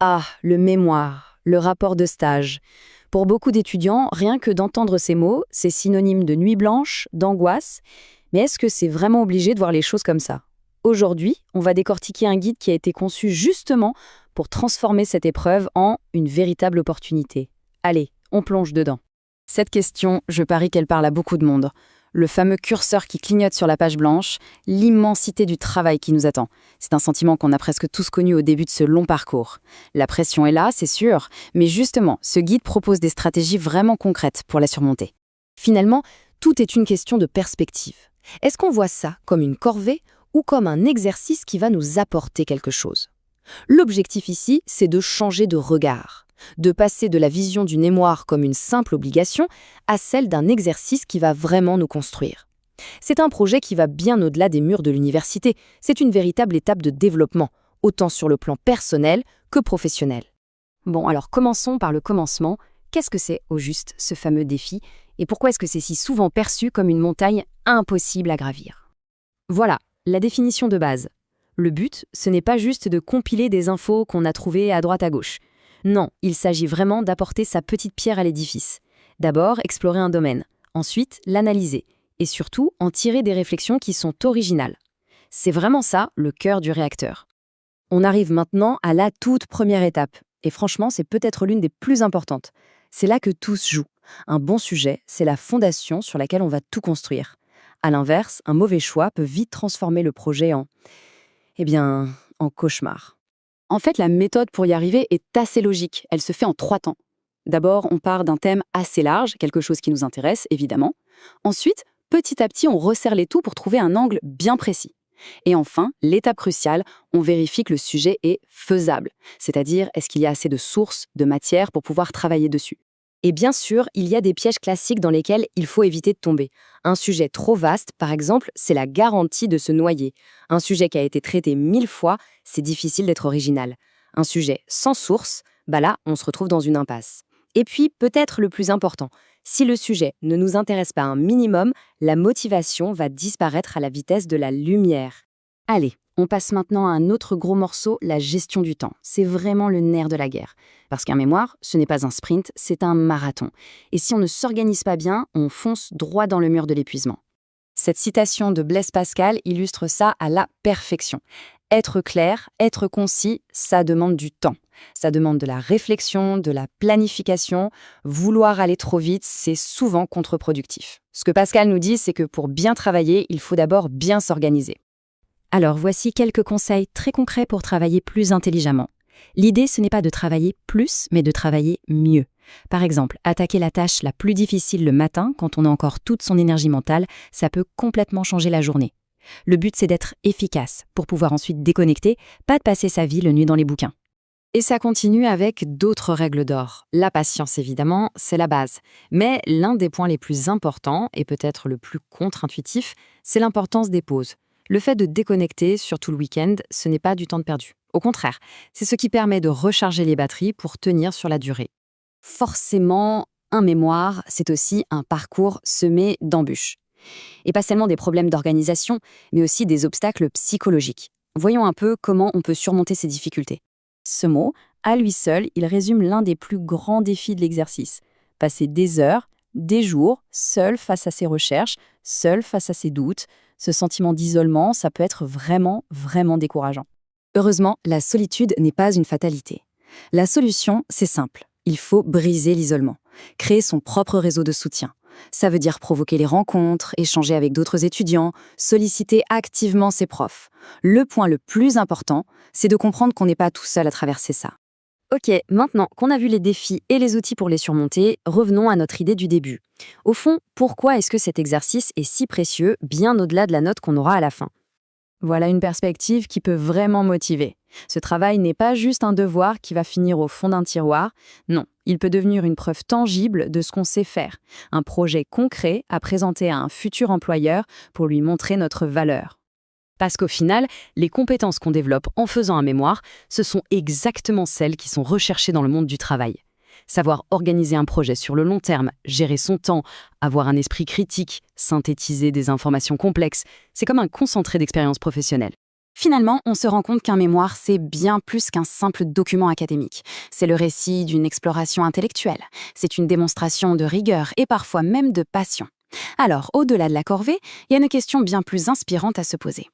Ah, le mémoire, le rapport de stage. Pour beaucoup d'étudiants, rien que d'entendre ces mots, c'est synonyme de nuit blanche, d'angoisse. Mais est-ce que c'est vraiment obligé de voir les choses comme ça? Aujourd'hui, on va décortiquer un guide qui a été conçu justement pour transformer cette épreuve en une véritable opportunité. Allez, on plonge dedans. Cette question, je parie qu'elle parle à beaucoup de monde. Le fameux curseur qui clignote sur la page blanche, l'immensité du travail qui nous attend. C'est un sentiment qu'on a presque tous connu au début de ce long parcours. La pression est là, c'est sûr, mais justement, ce guide propose des stratégies vraiment concrètes pour la surmonter. Finalement, tout est une question de perspective. Est-ce qu'on voit ça comme une corvée ou comme un exercice qui va nous apporter quelque chose? L'objectif ici, c'est de changer de regard, de passer de la vision du mémoire comme une simple obligation à celle d'un exercice qui va vraiment nous construire. C'est un projet qui va bien au-delà des murs de l'université, c'est une véritable étape de développement, autant sur le plan personnel que professionnel. Bon, alors commençons par le commencement. Qu'est-ce que c'est au juste ce fameux défi et pourquoi est-ce que c'est si souvent perçu comme une montagne impossible à gravir? Voilà, la définition de base. Le but, ce n'est pas juste de compiler des infos qu'on a trouvées à droite à gauche. Non, il s'agit vraiment d'apporter sa petite pierre à l'édifice. D'abord, explorer un domaine, ensuite l'analyser, et surtout en tirer des réflexions qui sont originales. C'est vraiment ça, le cœur du réacteur. On arrive maintenant à la toute première étape, et franchement, c'est peut-être l'une des plus importantes. C'est là que tout se joue. Un bon sujet, c'est la fondation sur laquelle on va tout construire. À l'inverse, un mauvais choix peut vite transformer le projet en cauchemar. En fait, la méthode pour y arriver est assez logique. Elle se fait en 3 temps. D'abord, on part d'un thème assez large, quelque chose qui nous intéresse, évidemment. Ensuite, petit à petit, on resserre les tout pour trouver un angle bien précis. Et enfin, l'étape cruciale, on vérifie que le sujet est faisable. C'est-à-dire, est-ce qu'il y a assez de sources, de matière pour pouvoir travailler dessus? Et bien sûr, il y a des pièges classiques dans lesquels il faut éviter de tomber. Un sujet trop vaste, par exemple, c'est la garantie de se noyer. Un sujet qui a été traité 1000 fois, c'est difficile d'être original. Un sujet sans source, là, on se retrouve dans une impasse. Et puis, peut-être le plus important, si le sujet ne nous intéresse pas un minimum, la motivation va disparaître à la vitesse de la lumière. Allez, on passe maintenant à un autre gros morceau, la gestion du temps. C'est vraiment le nerf de la guerre. Parce qu'un mémoire, ce n'est pas un sprint, c'est un marathon. Et si on ne s'organise pas bien, on fonce droit dans le mur de l'épuisement. Cette citation de Blaise Pascal illustre ça à la perfection. Être clair, être concis, ça demande du temps. Ça demande de la réflexion, de la planification. Vouloir aller trop vite, c'est souvent contre-productif. Ce que Pascal nous dit, c'est que pour bien travailler, il faut d'abord bien s'organiser. Alors voici quelques conseils très concrets pour travailler plus intelligemment. L'idée, ce n'est pas de travailler plus, mais de travailler mieux. Par exemple, attaquer la tâche la plus difficile le matin, quand on a encore toute son énergie mentale, ça peut complètement changer la journée. Le but, c'est d'être efficace, pour pouvoir ensuite déconnecter, pas de passer sa vie le nuit dans les bouquins. Et ça continue avec d'autres règles d'or. La patience, évidemment, c'est la base. Mais l'un des points les plus importants, et peut-être le plus contre-intuitif, c'est l'importance des pauses. Le fait de déconnecter, surtout le week-end, ce n'est pas du temps de perdu. Au contraire, c'est ce qui permet de recharger les batteries pour tenir sur la durée. Forcément, un mémoire, c'est aussi un parcours semé d'embûches. Et pas seulement des problèmes d'organisation, mais aussi des obstacles psychologiques. Voyons un peu comment on peut surmonter ces difficultés. Ce mot, à lui seul, il résume l'un des plus grands défis de l'exercice. Passer des heures, des jours, seul face à ses recherches, seul face à ses doutes. Ce sentiment d'isolement, ça peut être vraiment, vraiment décourageant. Heureusement, la solitude n'est pas une fatalité. La solution, c'est simple. Il faut briser l'isolement, créer son propre réseau de soutien. Ça veut dire provoquer les rencontres, échanger avec d'autres étudiants, solliciter activement ses profs. Le point le plus important, c'est de comprendre qu'on n'est pas tout seul à traverser ça. Ok, maintenant qu'on a vu les défis et les outils pour les surmonter, revenons à notre idée du début. Au fond, pourquoi est-ce que cet exercice est si précieux, bien au-delà de la note qu'on aura à la fin? Voilà une perspective qui peut vraiment motiver. Ce travail n'est pas juste un devoir qui va finir au fond d'un tiroir. Non, il peut devenir une preuve tangible de ce qu'on sait faire. Un projet concret à présenter à un futur employeur pour lui montrer notre valeur. Parce qu'au final, les compétences qu'on développe en faisant un mémoire, ce sont exactement celles qui sont recherchées dans le monde du travail. Savoir organiser un projet sur le long terme, gérer son temps, avoir un esprit critique, synthétiser des informations complexes, c'est comme un concentré d'expérience professionnelle. Finalement, on se rend compte qu'un mémoire, c'est bien plus qu'un simple document académique. C'est le récit d'une exploration intellectuelle. C'est une démonstration de rigueur et parfois même de passion. Alors, au-delà de la corvée, il y a une question bien plus inspirante à se poser.